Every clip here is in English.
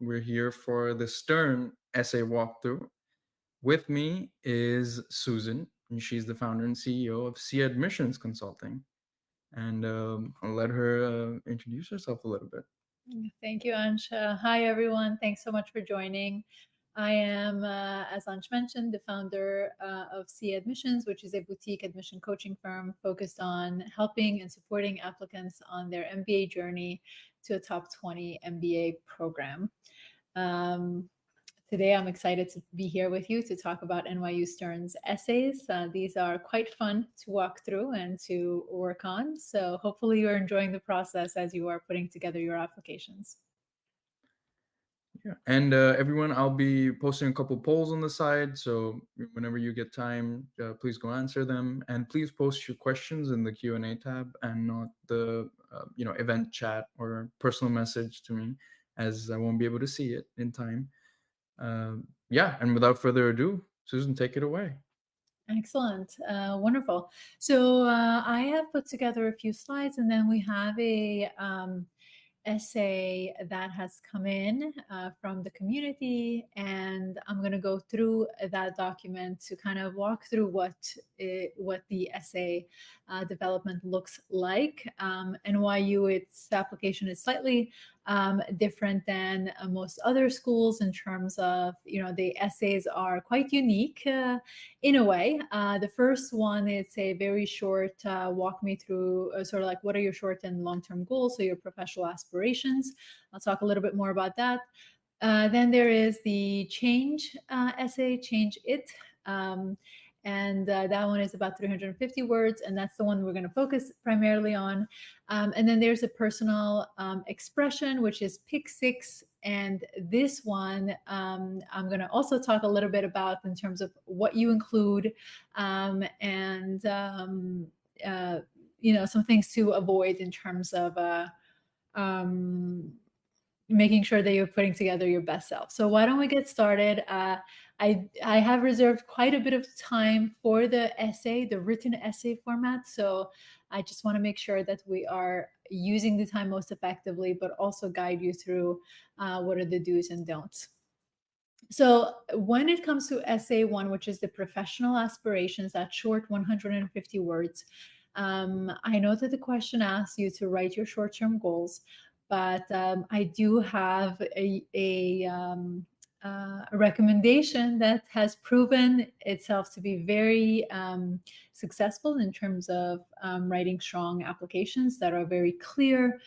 We're here for the Stern essay walkthrough. With me is Susan, and she's the founder and CEO of C Admissions Consulting. And I'll let her introduce herself a little bit. Thank you, Ansh. Hi, everyone. Thanks so much for joining. I am, as Ansh mentioned, the founder of C Admissions, which is a boutique admission coaching firm focused on helping and supporting applicants on their MBA journey to a top 20 MBA program. Um, Today, I'm excited to be here with you to talk about NYU Stern's essays. These are quite fun to walk through and to work on. So hopefully you're enjoying the process as you are putting together your applications. Yeah. And everyone, I'll be posting a couple polls on the side. So whenever you get time, please go answer them. And please post your questions in the Q&A tab and not the event chat or personal message to me, as I won't be able to see it in time. Yeah, and without further ado, Susan, take it away. Excellent. Wonderful. So I have put together a few slides, and then we have a essay that has come in from the community, and I'm going to go through that document to kind of walk through what the essay development looks like. NYU, its application is slightly different than most other schools in terms of, the essays are quite unique in a way. The first one is a very short walk me through sort of like what are your short and long-term goals, so your professional aspirations. I'll talk a little bit more about that. Then there is the change essay, change it. And that one is about 350 words, and that's the one we're going to focus primarily on. And then there's a personal expression, which is pick six. And this one, I'm going to also talk a little bit about in terms of what you include and some things to avoid in terms of making sure that you're putting together your best self. So why don't we get started? I have reserved quite a bit of time for the essay, the written essay format. So I just want to make sure that we are using the time most effectively, but also guide you through what are the do's and don'ts. So when it comes to essay one, which is the professional aspirations, that short 150 words, I know that the question asks you to write your short-term goals, but I do have a recommendation that has proven itself to be very successful in terms of writing strong applications that are very clear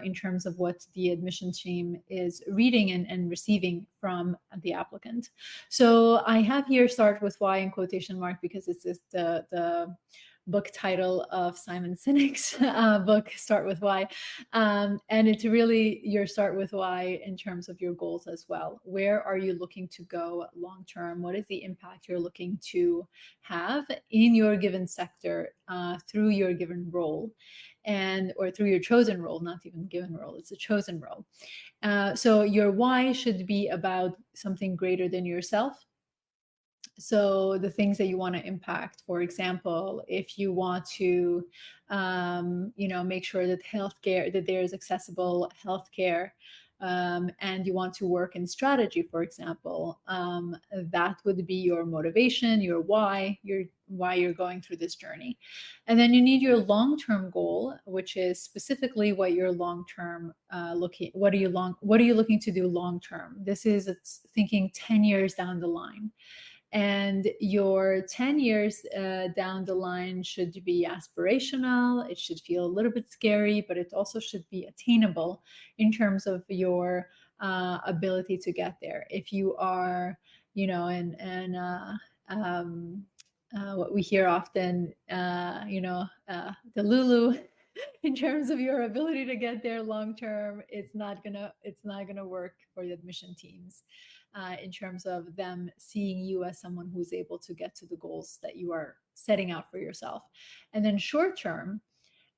in terms of what the admission team is reading and receiving from the applicant. So I have here start with why in quotation mark because it's just the book title of Simon Sinek's book, Start With Why. And it's really your start with why in terms of your goals as well. Where are you looking to go long term? What is the impact you're looking to have in your given sector through your given role? Or through your chosen role, not even given role, it's a chosen role. So your why should be about something greater than yourself. So the things that you want to impact, for example, if you want to, make sure that that there is accessible healthcare, and you want to work in strategy, for example, that would be your motivation, your why you're going through this journey. And then you need your long-term goal, which is specifically what your long-term what are you looking to do long-term? This is thinking 10 years down the line. And your 10 years down the line should be aspirational. It should feel a little bit scary, but it also should be attainable in terms of your ability to get there. If you are, what we hear often, the Lulu. In terms of your ability to get there long term, it's not gonna work for the admission teams in terms of them seeing you as someone who's able to get to the goals that you are setting out for yourself. And then short term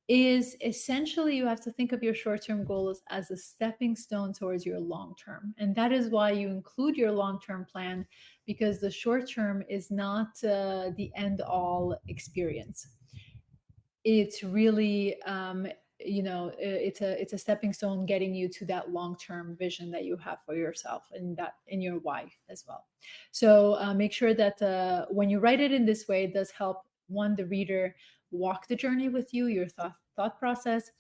is essentially you have to think of your short-term goals as a stepping stone towards your long-term. And that is why you include your long-term plan, because the short-term is not the end-all experience. It's really it's a stepping stone getting you to that long-term vision that you have for yourself and that in your why as well. So make sure that when you write it in this way, it does help one, the reader, walk the journey with you, your thought process,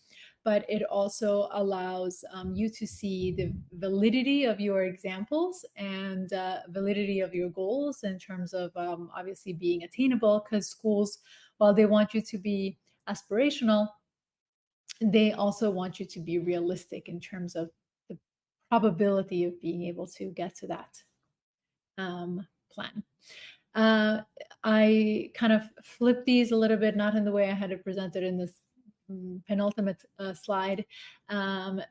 but it also allows you to see the validity of your examples and validity of your goals in terms of obviously being attainable, because schools, while they want you to be aspirational, they also want you to be realistic in terms of the probability of being able to get to that plan. Uh, I kind of flipped these a little bit, not in the way I had it presented in this penultimate slide,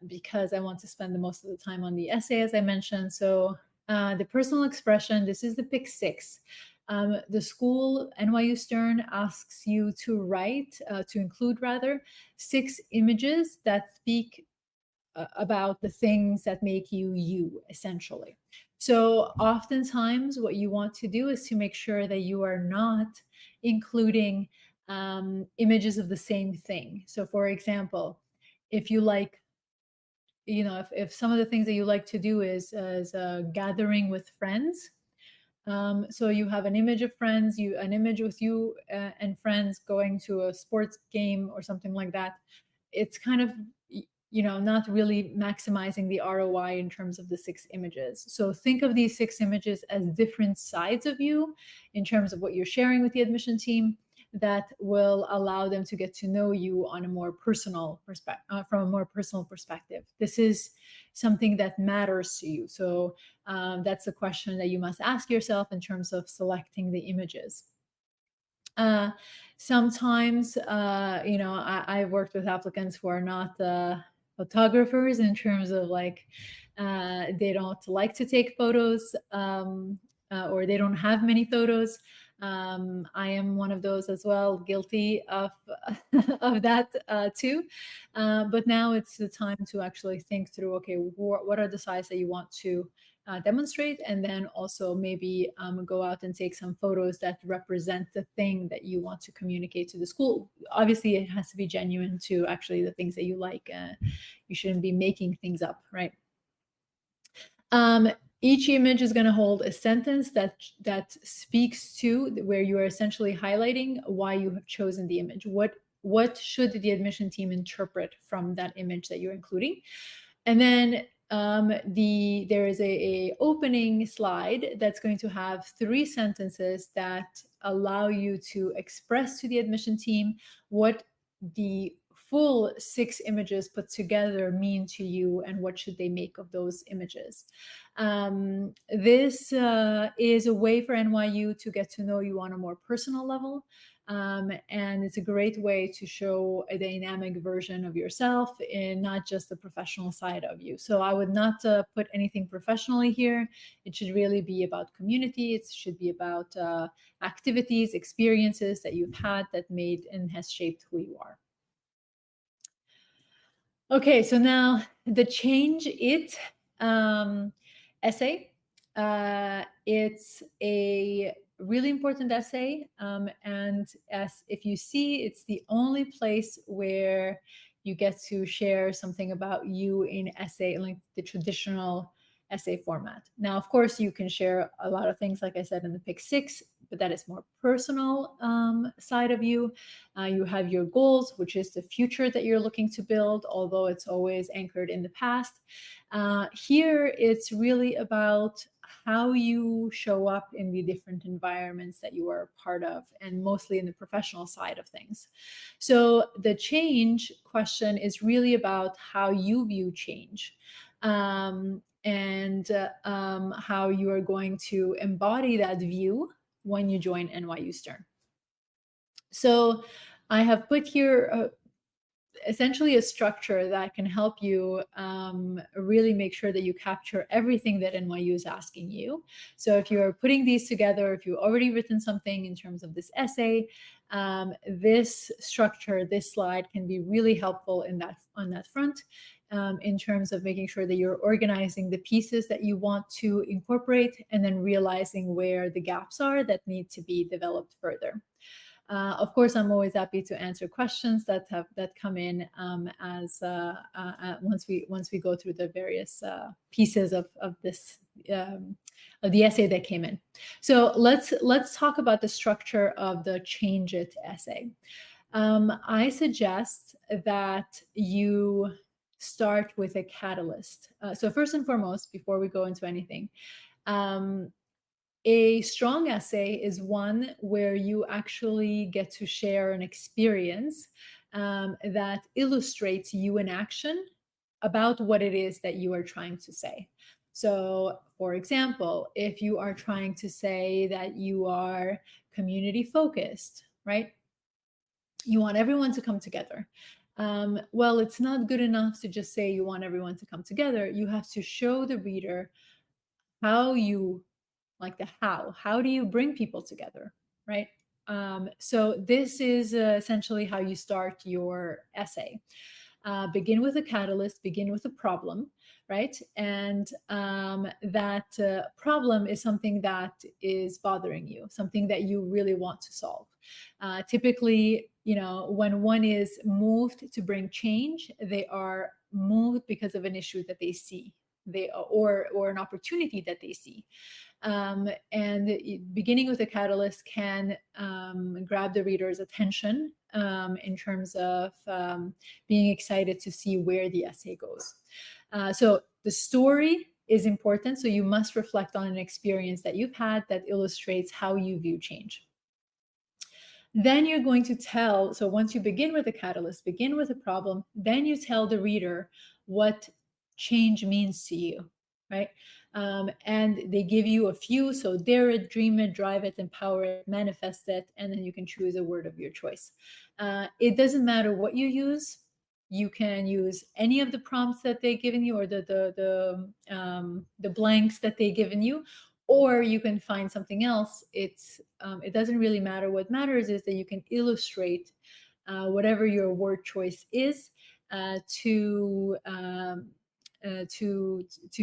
because I want to spend the most of the time on the essay, as I mentioned. So the personal expression, this is the pick six. The school, NYU Stern, asks you to include rather, 6 images that speak about the things that make you you, essentially. So oftentimes what you want to do is to make sure that you are not including images of the same thing. So for example, if you like, if some of the things that you like to do is gathering with friends, so you have an image of friends, an image with you and friends going to a sports game or something like that. It's kind of not really maximizing the ROI in terms of the 6 images. So think of these 6 images as different sides of you in terms of what you're sharing with the admission team that will allow them to get to know you on a more personal perspective, from a more personal perspective. This is something that matters to you. So that's a question that you must ask yourself in terms of selecting the images. Sometimes, I've worked with applicants who are not photographers, in terms of like they don't like to take photos, or they don't have many photos. I am one of those as well, guilty of of that too. But now it's the time to actually think through, okay, what are the sides that you want to demonstrate, and then also maybe go out and take some photos that represent the thing that you want to communicate to the school. Obviously, it has to be genuine to actually the things that you like. You shouldn't be making things up, right? Each image is going to hold a sentence that speaks to where you are essentially highlighting why you have chosen the image. What should the admission team interpret from that image that you're including? And then there is a opening slide that's going to have 3 sentences that allow you to express to the admission team what the full 6 images put together mean to you and what should they make of those images. This is a way for NYU to get to know you on a more personal level. And it's a great way to show a dynamic version of yourself and not just the professional side of you. So I would not put anything professionally here. It should really be about community. It should be about activities, experiences that you've had that made and has shaped who you are. Okay, so now the Change It essay. It's a really important essay, and as if you see, it's the only place where you get to share something about you in essay, like the traditional essay format. Now, of course, you can share a lot of things, like I said, in the Pick 6, but that is more personal side of you. You have your goals, which is the future that you're looking to build, although it's always anchored in the past. Here, it's really about how you show up in the different environments that you are a part of, and mostly in the professional side of things. So the change question is really about how you view change. And how you are going to embody that view when you join NYU Stern. So I have put here essentially a structure that can help you really make sure that you capture everything that NYU is asking you. So if you're putting these together, if you've already written something in terms of this essay, this structure, this slide can be really helpful on that front. In terms of making sure that you're organizing the pieces that you want to incorporate and then realizing where the gaps are that need to be developed further. Of course, I'm always happy to answer questions that come in as once we go through the various pieces of this of the essay that came in. So let's talk about the structure of the Change It essay. I suggest that you start with a catalyst. So first and foremost, before we go into anything, um, a strong essay is one where you actually get to share an experience that illustrates you in action about what it is that you are trying to say. So, for example, if you are trying to say that you are community focused, right? You want everyone to come together. Well, it's not good enough to just say you want everyone to come together. You have to show the reader how you, like the how do you bring people together, right? So this is essentially how you start your essay. Begin with a catalyst, begin with a problem, right? And that problem is something that is bothering you, something that you really want to solve. Typically, when one is moved to bring change, they are moved because of an issue that they see, or an opportunity that they see. And beginning with a catalyst can grab the reader's attention in terms of being excited to see where the essay goes. So the story is important. So you must reflect on an experience that you've had that illustrates how you view change. Then you're going to tell, so once you begin with a catalyst, begin with a problem, then you tell the reader what change means to you, right? And they give you a few, so dare it, dream it, drive it, empower it, manifest it, and then you can choose a word of your choice. It doesn't matter what you use. You can use any of the prompts that they've given you, or the blanks that they've given you, or you can find something else. It doesn't really matter. What matters is that you can illustrate whatever your word choice is to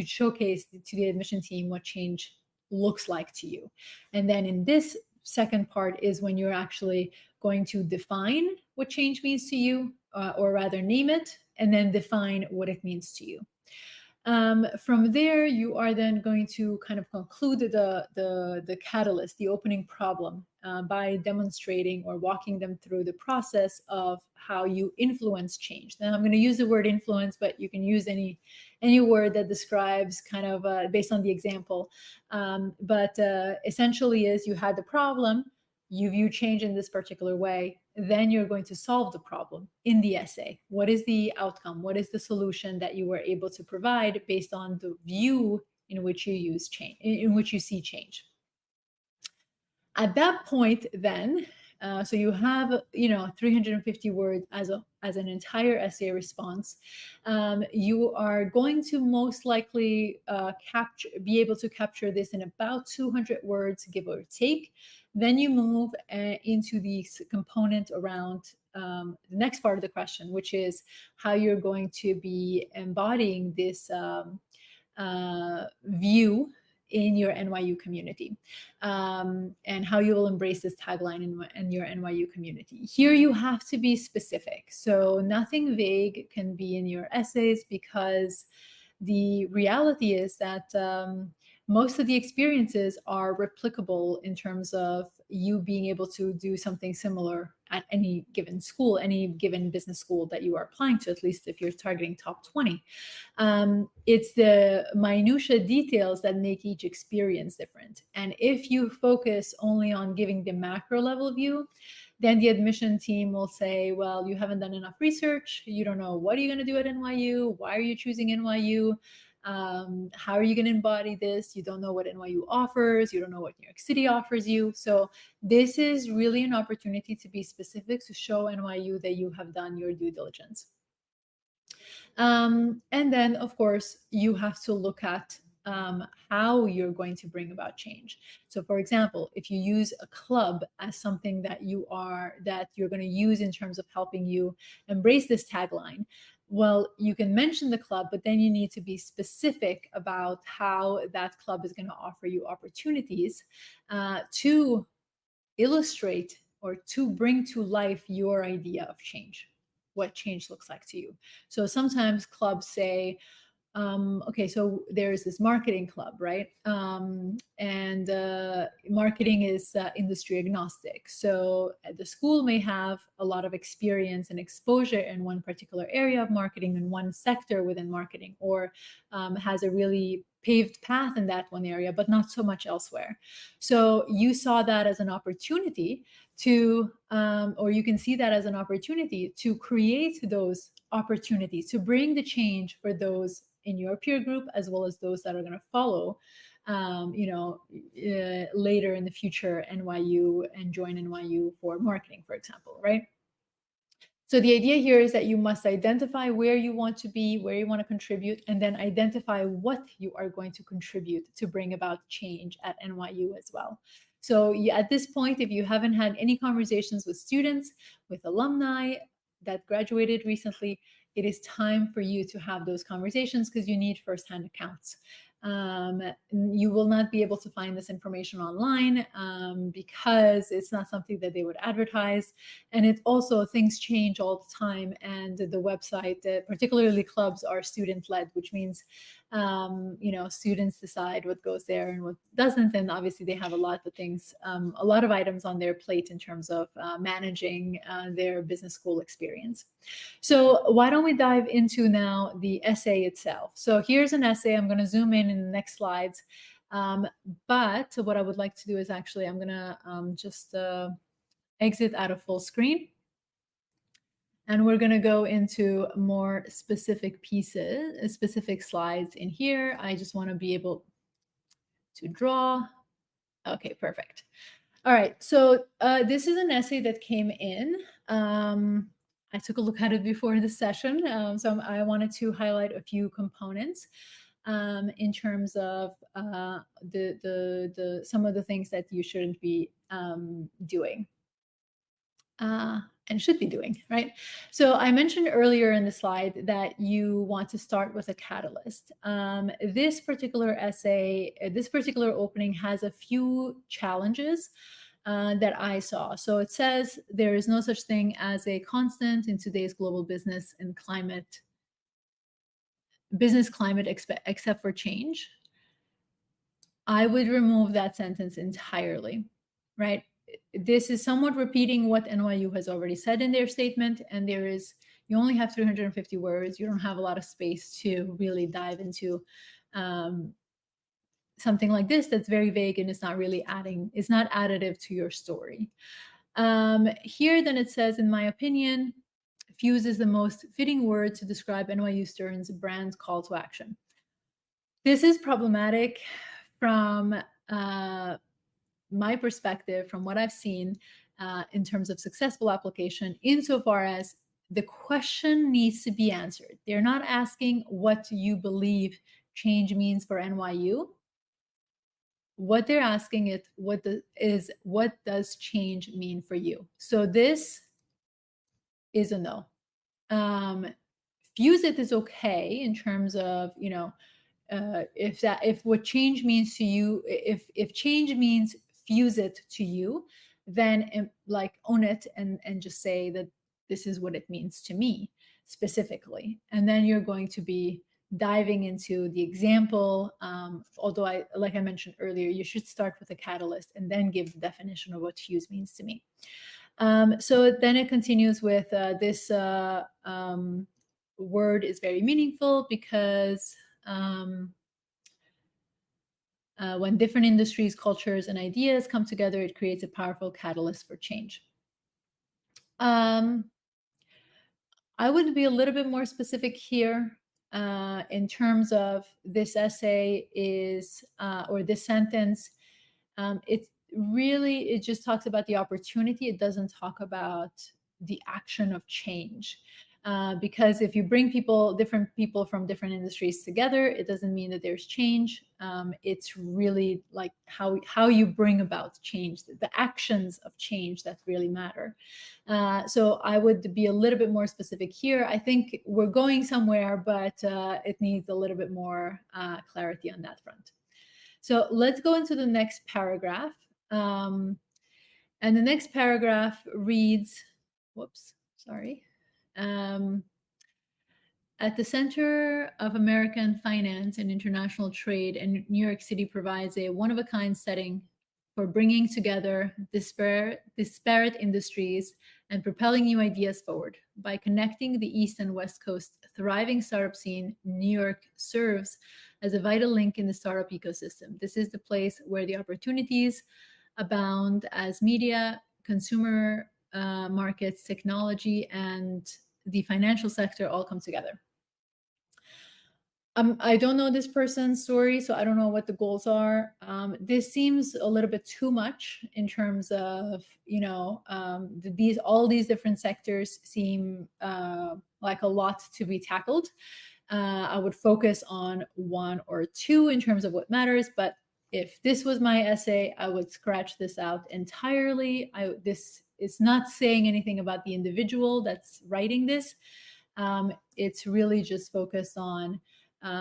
showcase to the admission team what change looks like to you. And then in this second part is when you're actually going to define what change means to you, or rather name it, and then define what it means to you. From there, you are then going to kind of conclude the catalyst, the opening problem, by demonstrating or walking them through the process of how you influence change. Now, I'm going to use the word influence, but you can use any word that describes kind of based on the example. But essentially, is you had the problem, you view change in this particular way, then you're going to solve the problem in the essay. What is the outcome? What is the solution that you were able to provide based on the view in which you use change, in which you see change? At that point, then, so you have 350 words as an entire essay response. You are going to most likely be able to capture this in about 200 words, give or take. Then you move into the component around the next part of the question, which is how you're going to be embodying this view in your NYU community, and how you will embrace this tagline in your NYU community. Here you have to be specific. So nothing vague can be in your essays, because the reality is that most of the experiences are replicable in terms of you being able to do something similar at any given school, any given business school that you are applying to, at least if you're targeting top 20. It's the minutia details that make each experience different. And if you focus only on giving the macro level view, then the admission team will say, well, you haven't done enough research. You don't know what are you going to do at NYU? Why are you choosing NYU? How are you going to embody this? You don't know what NYU offers. You don't know what New York City offers you. So this is really an opportunity to be specific, to show NYU that you have done your due diligence. And then, of course, you have to look at how you're going to bring about change. So, for example, if you use a club as something that you're going to use in terms of helping you embrace this tagline, well, you can mention the club, but then you need to be specific about how that club is going to offer you opportunities to illustrate or to bring to life your idea of change, what change looks like to you. So sometimes clubs say, okay, so there's this marketing club, right? And marketing is industry agnostic. So the school may have a lot of experience and exposure in one particular area of marketing, in one sector within marketing, or has a really paved path in that one area, but not so much elsewhere. So you saw that as an opportunity to, or you can see that as an opportunity to create those opportunities, to bring the change for those in your peer group as well as those that are going to follow later in the future NYU and join NYU for marketing, for example, right? So the idea here is that you must identify where you want to be, where you want to contribute, and then identify what you are going to contribute to bring about change at NYU as well. So at this point, if you haven't had any conversations with students, with alumni that graduated recently, it is time for you to have those conversations because you need firsthand accounts. You will not be able to find this information online because it's not something that they would advertise. And it also, things change all the time. And the website, particularly clubs, are student-led, which means, students decide what goes there and what doesn't. And obviously they have a lot of things, a lot of items on their plate in terms of managing their business school experience. So why don't we dive into now the essay itself? So here's an essay. I'm going to zoom in the next slides. But what I would like to do is actually, I'm going to just exit out of full screen. And we're going to go into more specific pieces, specific slides in here. I just want to be able to draw. Okay, perfect. All right, so this is an essay that came in. I took a look at it before the session, so I wanted to highlight a few components in terms of some of the things that you shouldn't be doing. And should be doing, right? So I mentioned earlier in the slide that you want to start with a catalyst. This particular essay, this particular opening has a few challenges that I saw. So it says there is no such thing as a constant in today's global business climate except for change. I would remove that sentence entirely, right? This is somewhat repeating what NYU has already said in their statement, and you only have 350 words. You don't have a lot of space to really dive into something like this that's very vague and it's not additive to your story. Here then it says, in my opinion, fuse is the most fitting word to describe NYU Stern's brand call to action. This is problematic from my perspective, from what I've seen in terms of successful application, insofar as the question needs to be answered. They're not asking what you believe change means for NYU. What they're asking is what does change mean for you? So this is a no. Fuse it is okay in terms of, if what change means to you, if change means fuse it to you, then like own it and just say that this is what it means to me specifically. And then you're going to be diving into the example. Although like I mentioned earlier, you should start with a catalyst and then give the definition of what fuse means to me. So then it continues with this word is very meaningful because when different industries, cultures, and ideas come together, it creates a powerful catalyst for change. I would be a little bit more specific here in terms of this essay or this sentence. It just talks about the opportunity. It doesn't talk about the action of change. Because if you bring different people from different industries together, it doesn't mean that there's change. It's really like how you bring about change, the actions of change that really matter. So I would be a little bit more specific here. I think we're going somewhere, but it needs a little bit more clarity on that front. So let's go into the next paragraph. And the next paragraph reads, whoops, sorry. Um, at the center of American finance and international trade, and New York City provides a one of a kind setting for bringing together disparate industries and propelling new ideas forward. By connecting the East and West Coast thriving startup scene, New York serves as a vital link in the startup ecosystem. This is the place where the opportunities abound as media, consumer markets, technology, and the financial sector all come together. I don't know this person's story, so I don't know what the goals are. This seems a little bit too much in terms of, these all these different sectors seem like a lot to be tackled. I would focus on one or two in terms of what matters, but if this was my essay, I would scratch this out entirely. This is not saying anything about the individual that's writing this. It's really just focused on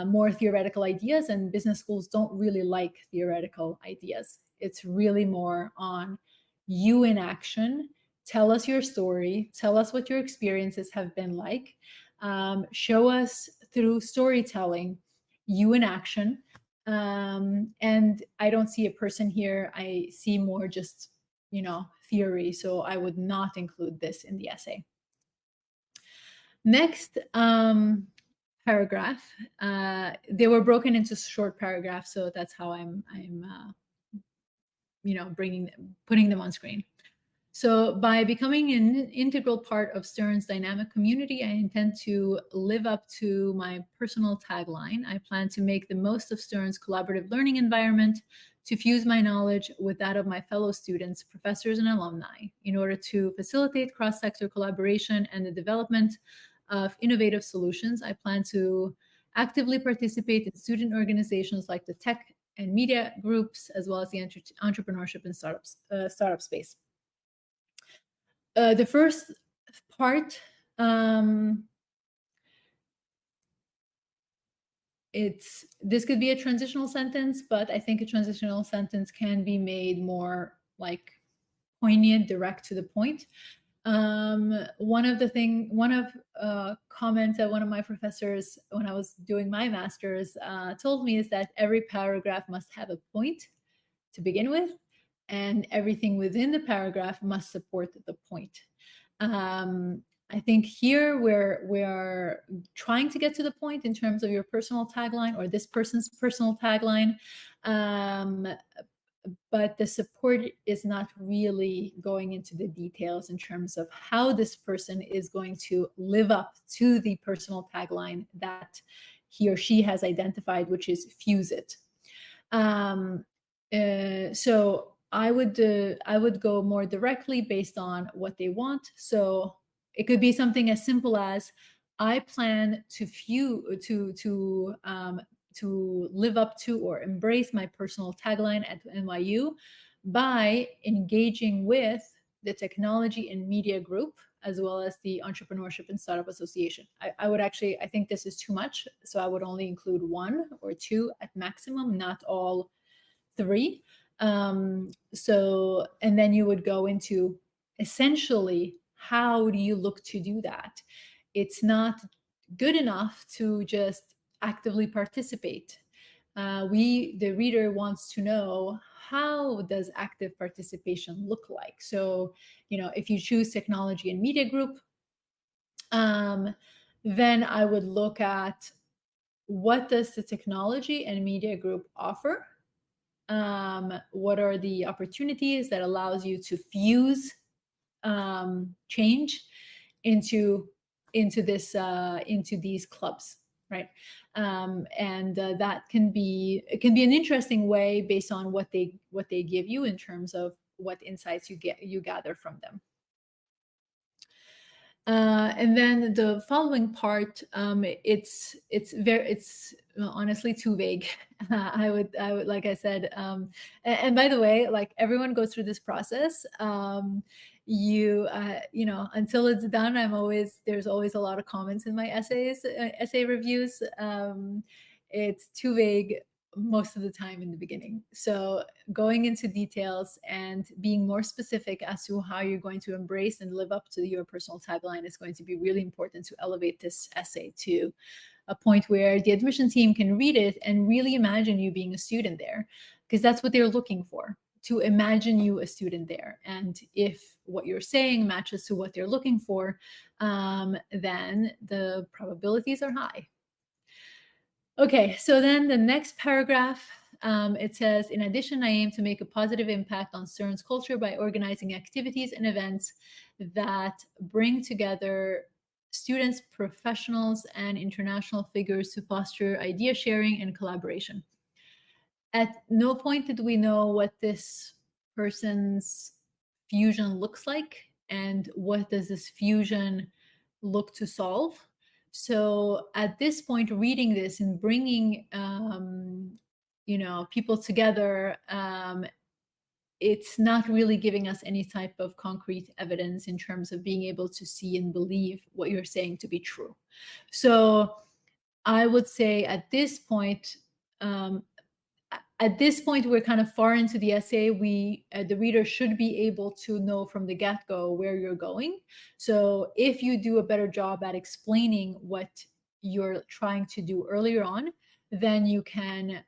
more theoretical ideas, and business schools don't really like theoretical ideas. It's really more on you in action. Tell us your story. Tell us what your experiences have been like. Show us through storytelling you in action. And I don't see a person here. I see more just, theory. So I would not include this in the essay. Next, paragraph. They were broken into short paragraphs, so that's how I'm putting them on screen. So by becoming an integral part of Stern's dynamic community, I intend to live up to my personal tagline. I plan to make the most of Stern's collaborative learning environment, to fuse my knowledge with that of my fellow students, professors, and alumni in order to facilitate cross-sector collaboration and the development of innovative solutions. I plan to actively participate in student organizations like the tech and media groups, as well as the entrepreneurship and startup space. The first part, this could be a transitional sentence, but I think a transitional sentence can be made more like poignant, direct to the point. One of comments that one of my professors when I was doing my master's told me is that every paragraph must have a point to begin with, and everything within the paragraph must support the point. I think here we're trying to get to the point in terms of your personal tagline or this person's personal tagline, but the support is not really going into the details in terms of how this person is going to live up to the personal tagline that he or she has identified, which is fuse it. So I would go more directly based on what they want. So it could be something as simple as, I plan to live up to or embrace my personal tagline at NYU by engaging with the technology and media group, as well as the entrepreneurship and startup association. I think this is too much, so I would only include one or two at maximum, not all three. And then you would go into essentially, how do you look to do that? It's not good enough to just actively participate. The reader wants to know, how does active participation look like? So, if you choose technology and media group, then I would look at, what does the technology and media group offer? What are the opportunities that allows you to fuse change into these clubs, right? That can be an interesting way based on what they give you in terms of what insights you gather from them. And then the following part, it's honestly too vague. I would, like I said, and by the way, like, everyone goes through this process. Until it's done, there's always a lot of comments in my essay reviews. It's too vague most of the time in the beginning. So going into details and being more specific as to how you're going to embrace and live up to your personal tagline is going to be really important to elevate this essay to a point where the admission team can read it and really imagine you being a student there, because that's what they're looking for, to imagine you a student there. And if what you're saying matches to what they're looking for, then the probabilities are high. Okay, so then the next paragraph, it says, in addition, I aim to make a positive impact on CERN's culture by organizing activities and events that bring together students, professionals, and international figures to foster idea sharing and collaboration. At no point did we know what this person's fusion looks like and what does this fusion look to solve. So at this point, reading this and bringing people together, it's not really giving us any type of concrete evidence in terms of being able to see and believe what you're saying to be true. So I would say at this point, we're kind of far into the essay. The reader should be able to know from the get-go where you're going. So if you do a better job at explaining what you're trying to do earlier on, then you can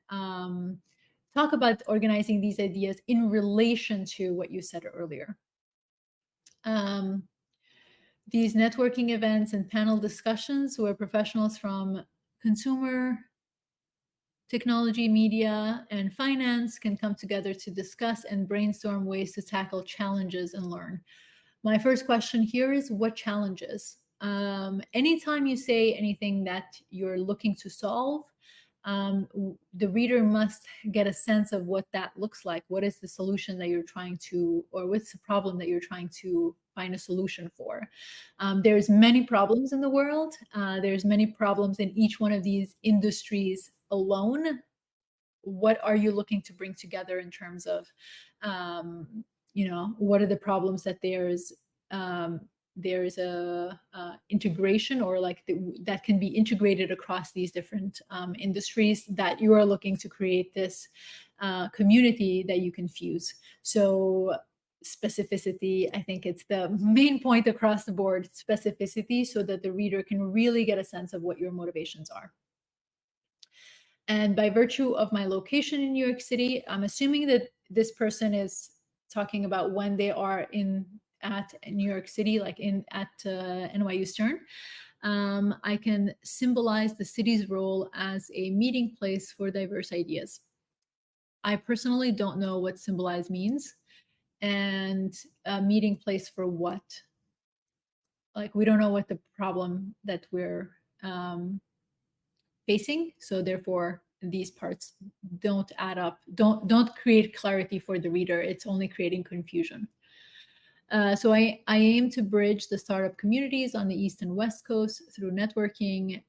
talk about organizing these ideas in relation to what you said earlier. These networking events and panel discussions where professionals from consumer technology, media, and finance can come together to discuss and brainstorm ways to tackle challenges and learn. My first question here is, what challenges? Anytime you say anything that you're looking to solve, the reader must get a sense of what that looks like. What is the solution that you're trying to, or what's the problem that you're trying to find a solution for? There's many problems in the world. There's many problems in each one of these industries alone. What are you looking to bring together in terms of, what are the problems that there's a integration, or like that can be integrated across these different industries, that you are looking to create this community that you can fuse. So specificity, I think it's the main point across the board, specificity, so that the reader can really get a sense of what your motivations are. And by virtue of my location in New York City, I'm assuming that this person is talking about when they are at New York City, like at NYU Stern. I can symbolize the city's role as a meeting place for diverse ideas. I personally don't know what symbolize means, and a meeting place for what? Like, we don't know what the problem that we're facing, so therefore these parts don't add up, don't create clarity for the reader. It's only creating confusion. So I aim to bridge the startup communities on the East and West Coast through networking.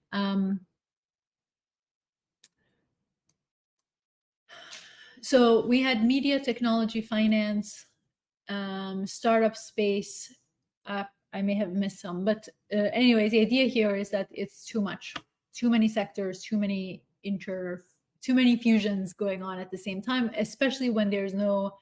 So we had media, technology, finance, startup space. I may have missed some, but anyways, the idea here is that it's too much, too many sectors, too many fusions going on at the same time, especially when there's no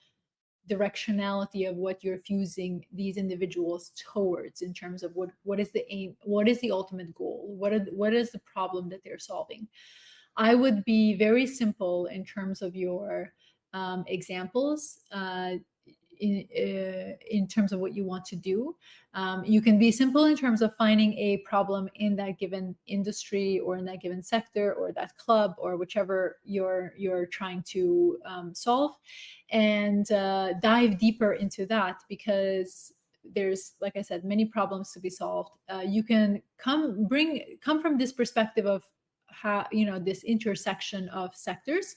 directionality of what you're fusing these individuals towards in terms of what is the aim, what is the ultimate goal, what is the problem that they're solving. I would be very simple in terms of your examples. In terms of what you want to do, you can be simple in terms of finding a problem in that given industry or in that given sector or that club or whichever you're trying to solve, and dive deeper into that, because there's, like I said, many problems to be solved. You can come from this perspective of how, this intersection of sectors.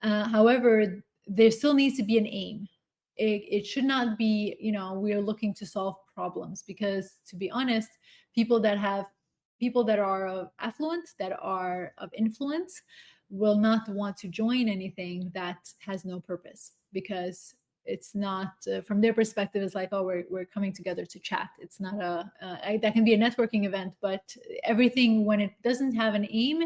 However, there still needs to be an aim. It should not be, we are looking to solve problems, because, to be honest, people that are affluent, that are of influence, will not want to join anything that has no purpose, because it's not, from their perspective, it's like, oh, we're coming together to chat. It's not that can be a networking event, but everything, when it doesn't have an aim,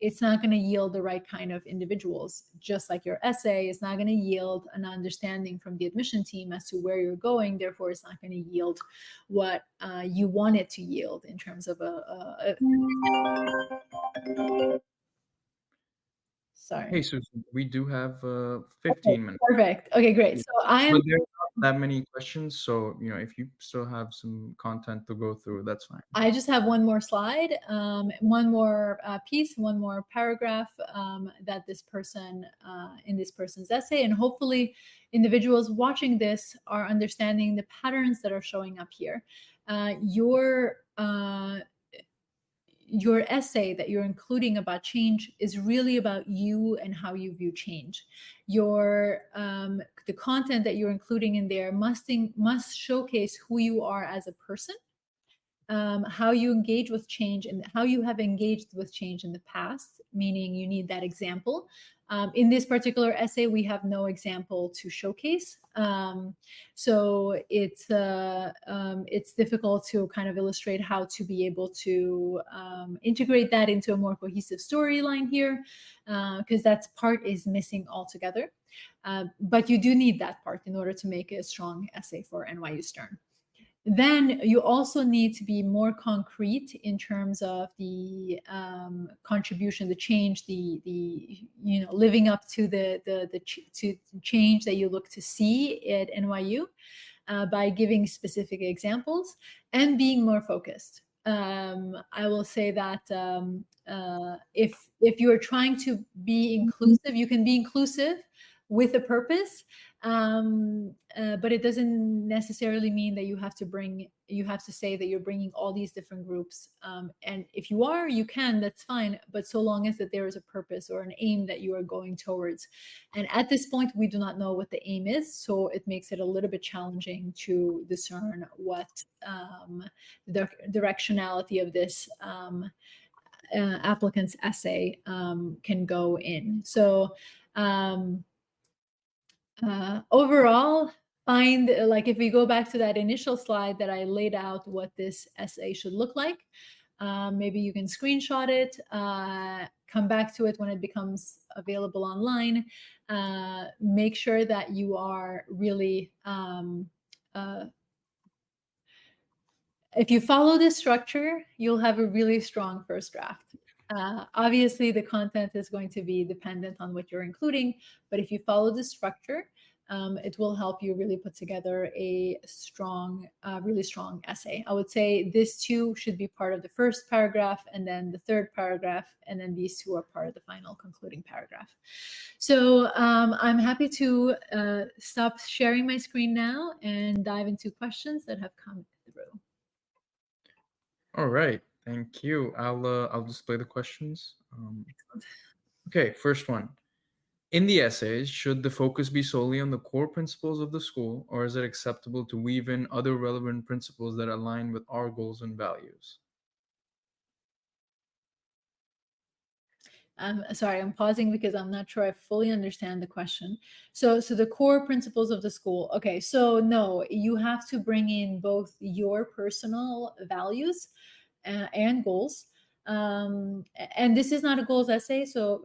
it's not going to yield the right kind of individuals. Just like your essay is not going to yield an understanding from the admission team as to where you're going, therefore it's not going to yield what you want it to yield in terms of Hey, sorry. Susan, we do have Okay, 15 minutes. perfect. Okay, great. Yeah. So I am But there's not that many questions, so if you still have some content to go through, that's fine. I just have one more slide, one more piece, one more paragraph that this person in this person's essay, and hopefully individuals watching this are understanding the patterns that are showing up here. Your essay that you're including about change is really about you and how you view change. Your the content that you're including in there must showcase who you are as a person, how you engage with change and how you have engaged with change in the past, meaning you need that example. In this particular essay, we have no example to showcase. So it's difficult to kind of illustrate how to be able to integrate that into a more cohesive storyline here, because that part is missing altogether. But you do need that part in order to make a strong essay for NYU Stern. Then you also need to be more concrete in terms of the contribution, the change, the living up to to change that you look to see at NYU by giving specific examples and being more focused. I will say that if you are trying to be inclusive, you can be inclusive with a purpose, but it doesn't necessarily mean that you have to say that you're bringing all these different groups, and if you are, you can, that's fine, but so long as that there is a purpose or an aim that you are going towards. And at this point we do not know what the aim is, so it makes it a little bit challenging to discern what the directionality of this applicant's essay can go in. So overall, like if we go back to that initial slide that I laid out what this essay should look like, maybe you can screenshot it, come back to it when it becomes available online. Make sure that you are really if you follow this structure, you'll have a really strong first draft. Obviously, the content is going to be dependent on what you're including, but if you follow the structure, it will help you really put together a strong, really strong essay. I would say this too should be part of the first paragraph, and then the third paragraph, and then these two are part of the final concluding paragraph. So I'm happy to stop sharing my screen now and dive into questions that have come through. All right, thank you. I'll display the questions. Okay, first one. In the essays, should the focus be solely on the core principles of the school, or is it acceptable to weave in other relevant principles that align with our goals and values? Sorry, I'm pausing because I'm not sure I fully understand the question. So the core principles of the school. Okay, so no, you have to bring in both your personal values and goals. And this is not a goals essay. So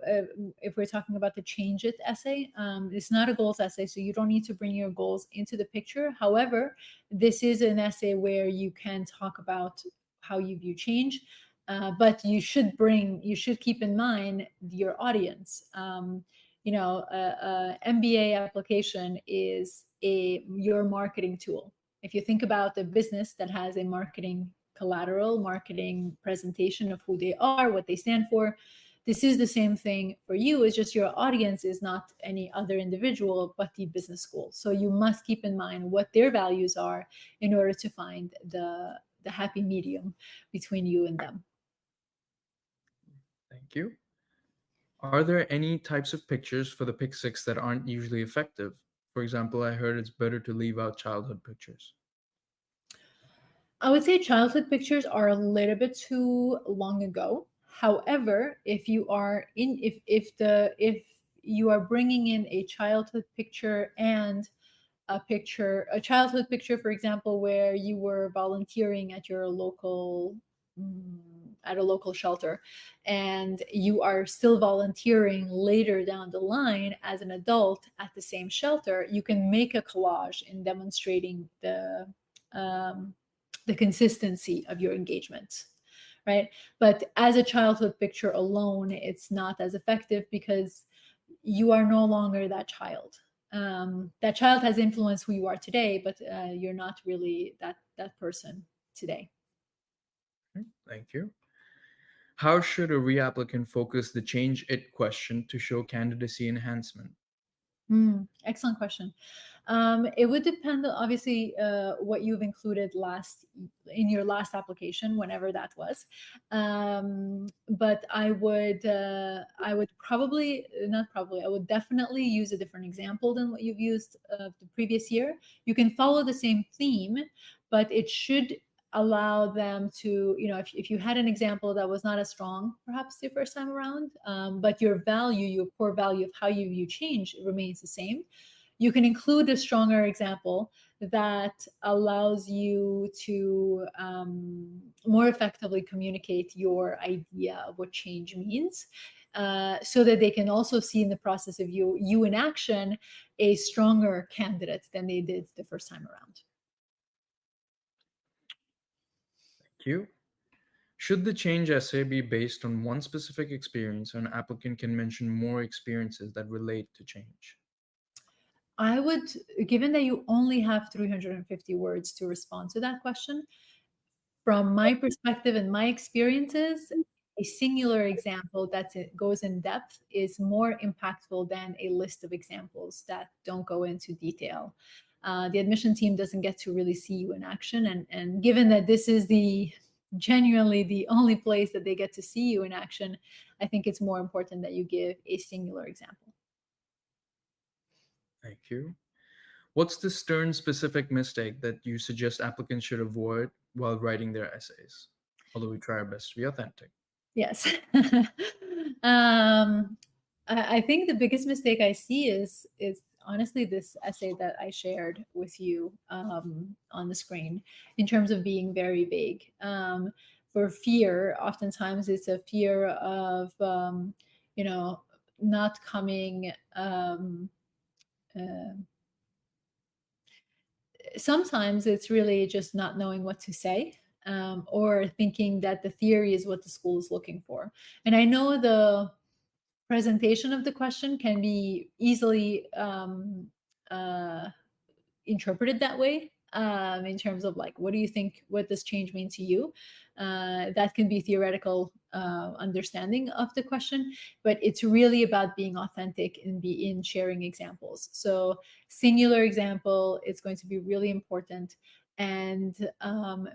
if we're talking about the change it essay, it's not a goals essay. So you don't need to bring your goals into the picture. However, this is an essay where you can talk about how you view change. But you should keep in mind your audience. MBA application is your marketing tool. If you think about a business that has a marketing collateral, marketing presentation of who they are, what they stand for, this is the same thing for you. It's just your audience is not any other individual but the business school. So you must keep in mind what their values are in order to find the happy medium between you and them. Thank you. Are there any types of pictures for the Pick Six that aren't usually effective? For example, I heard it's better to leave out childhood pictures. I would say childhood pictures are a little bit too long ago. However, if you are in if you are bringing in a childhood picture and a childhood picture, for example, where you were volunteering at your local at a local shelter, and you are still volunteering later down the line as an adult at the same shelter, you can make a collage in demonstrating um, the consistency of your engagement, right? But as a childhood picture alone, it's not as effective because you are no longer that child. That child has influenced who you are today, but you're not really that person today. Thank you. How should a reapplicant focus the change it question to show candidacy enhancement? Excellent question. It would depend, obviously, what you've included last in your last application, whenever that was. But I would probably not probably, I would definitely use a different example than what you've used the previous year. You can follow the same theme, but it should allow them to, if you had an example that was not as strong perhaps the first time around, but your value, your core value of how you view change remains the same, you can include a stronger example that allows you to more effectively communicate your idea of what change means, so that they can also see in the process of you in action a stronger candidate than they did the first time around. Thank you. Should the change essay be based on one specific experience, or an applicant can mention more experiences that relate to change? I would, given that you only have 350 words to respond to that question, from my perspective and my experiences, a singular example that goes in depth is more impactful than a list of examples that don't go into detail. The admission team doesn't get to really see you in action, and given that this is genuinely the only place that they get to see you in action, I think it's more important that you give a singular example. Thank you. What's the stern specific mistake that you suggest applicants should avoid while writing their essays? Although we try our best to be authentic. Yes. um, I think the biggest mistake I see is honestly this essay that I shared with you on the screen, in terms of being very vague. For fear, oftentimes it's a fear of you know not coming. Uh, Sometimes it's really just not knowing what to say, or thinking that the theory is what the school is looking for. And I know the presentation of the question can be easily uh, interpreted that way, in terms of like, what do you think, what does change mean to you? That can be theoretical understanding of the question, but it's really about being authentic and be in sharing examples. So singular example is going to be really important, and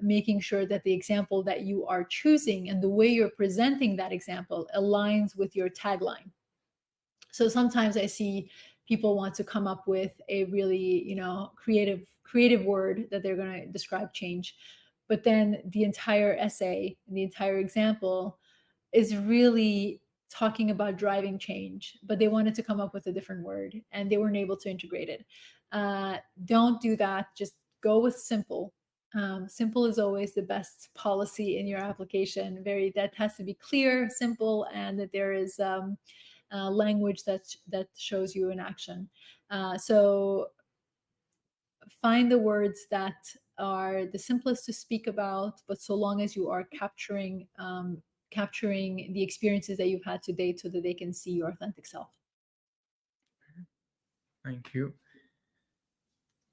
making sure that the example that you are choosing and the way you're presenting that example aligns with your tagline. So sometimes I see people want to come up with a really, creative word that they're going to describe change, but then the entire essay, the entire example is really talking about driving change, but they wanted to come up with a different word and they weren't able to integrate it. Don't do that. Just go with simple. Simple is always the best policy in your application. That has to be clear, simple, and that there is language that shows you in action. So find the words that are the simplest to speak about, but so long as you are capturing the experiences that you've had to date, so that they can see your authentic self. Thank you.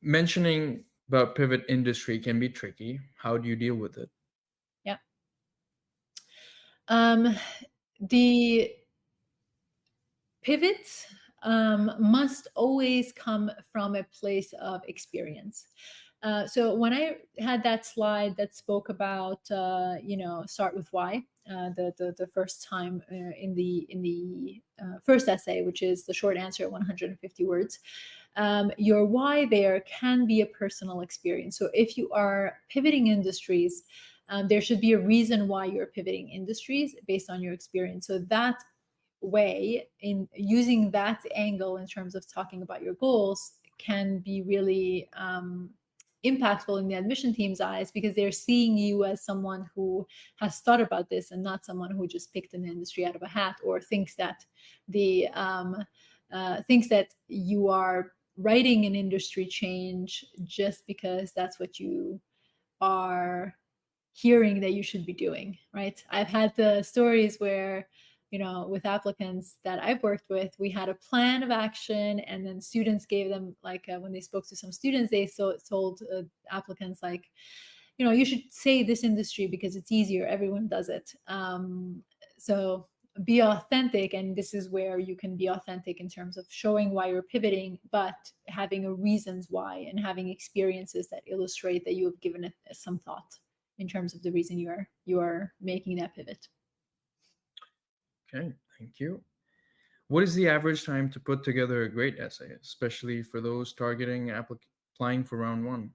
Mentioning about pivot industry can be tricky. How do you deal with it? Yeah. The pivots must always come from a place of experience. So when I had that slide that spoke about, start with why, the first time in the first essay, which is the short answer at 150 words, your why there can be a personal experience. So if you are pivoting industries, there should be a reason why you're pivoting industries based on your experience. So that way, in using that angle in terms of talking about your goals, can be really impactful in the admission team's eyes because they're seeing you as someone who has thought about this and not someone who just picked an industry out of a hat or the thinks that you are writing an industry change just because that's what you are hearing that you should be doing, right? I've had the stories where, with applicants that I've worked with, we had a plan of action, and then students gave them, like, when they spoke to some students, they told applicants, like, you should say this industry because it's easier. Everyone does it. So be authentic, and this is where you can be authentic in terms of showing why you're pivoting, but having a reasons why and having experiences that illustrate that you have given it some thought in terms of the reason you are making that pivot. Okay, thank you. What is the average time to put together a great essay, especially for those targeting applying for round one?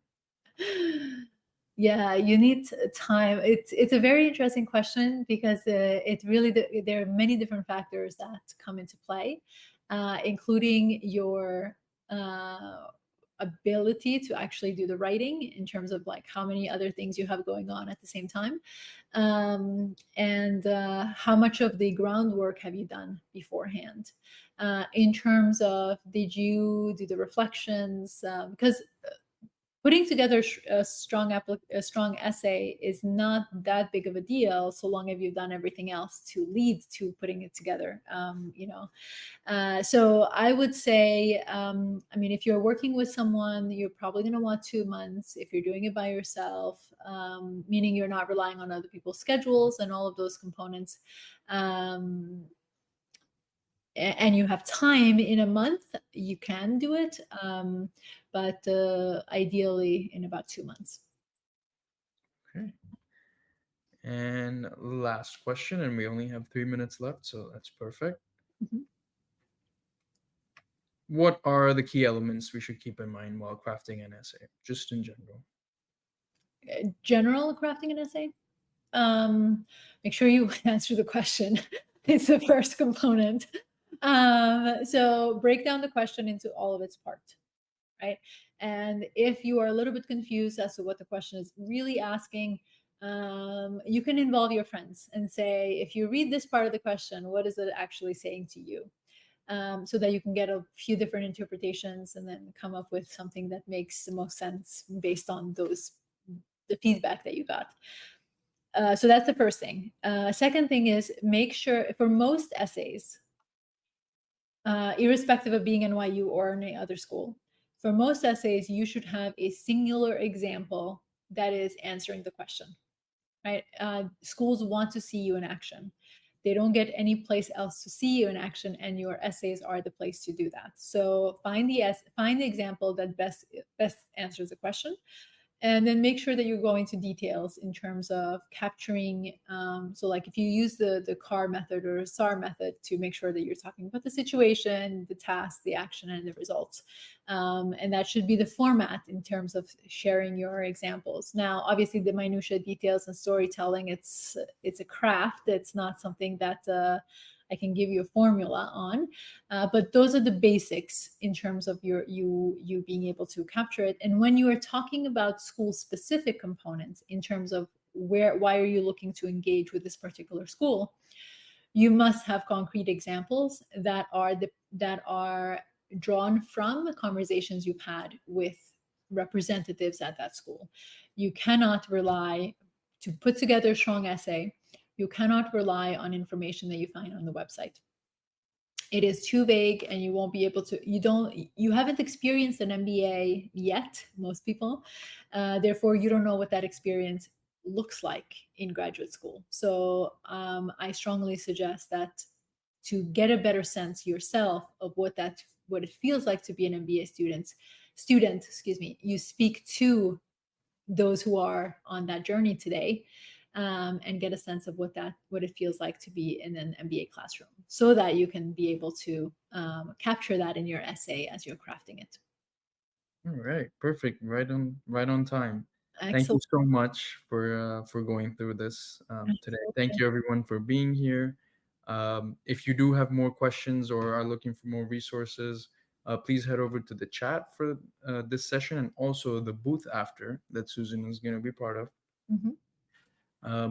Yeah, you need time. It's a very interesting question because it really there are many different factors that come into play, including your ability to actually do the writing in terms of like how many other things you have going on at the same time, and how much of the groundwork have you done beforehand. In terms of, did you do the reflections? Because putting together a strong essay is not that big of a deal so long as you've done everything else to lead to putting it together. So I would say, I mean, if you're working with someone, you're probably going to want 2 months. If you're doing it by yourself, meaning you're not relying on other people's schedules and all of those components, um, and you have time in a month, you can do it, but ideally in about 2 months. Okay. And last question, and we only have 3 minutes left, so that's perfect. Mhm. What are the key elements we should keep in mind while crafting an essay, just in general? General crafting an essay. Make sure you answer the question. It's the first component. So break down the question into all of its parts, right? And if you are a little bit confused as to what the question is really asking, you can involve your friends and say, if you read this part of the question, what is it actually saying to you? So that you can get a few different interpretations and then come up with something that makes the most sense based on the feedback that you got. So that's the first thing. Second thing is, make sure for most essays, irrespective of being NYU or any other school, for most essays, you should have a singular example that is answering the question, right? Schools want to see you in action. They don't get any place else to see you in action, and your essays are the place to do that. So find the example that best answers the question, and then make sure that you're going to details in terms of capturing, so like if you use the CAR method or SAR method to make sure that you're talking about the situation, the task, the action, and the results, and that should be the format in terms of sharing your examples. Now obviously the minutia details and storytelling, it's a craft. It's not something that I can give you a formula on, but those are the basics in terms of you being able to capture it. And when you are talking about school specific components in terms of why are you looking to engage with this particular school, you must have concrete examples that are drawn from conversations you've had with representatives at that school. You cannot rely to put together a strong essay. You cannot rely on information that you find on the website. It is too vague, and you won't be able to, you haven't experienced an MBA yet, most people. Therefore, you don't know what that experience looks like in graduate school. So I strongly suggest that to get a better sense yourself of what it feels like to be an MBA student, excuse me, you speak to those who are on that journey today, and get a sense of what it feels like to be in an MBA classroom, so that you can be able to capture that in your essay as you're crafting it. All right, perfect. Right on time. Thank you Excellent. so much for going through this today. Thank you everyone for being here. If you do have more questions or are looking for more resources, Please head over to the chat for this session and also the booth after that Susan is going to be part of. Mhm.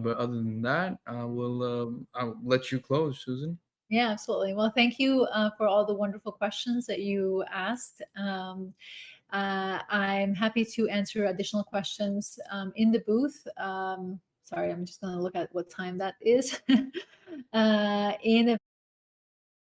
But other than that, I'll let you close, Susan. Yeah, absolutely. Well, thank you for all the wonderful questions that you asked. I'm happy to answer additional questions in the booth. Sorry, I'm just going to look at what time that is. In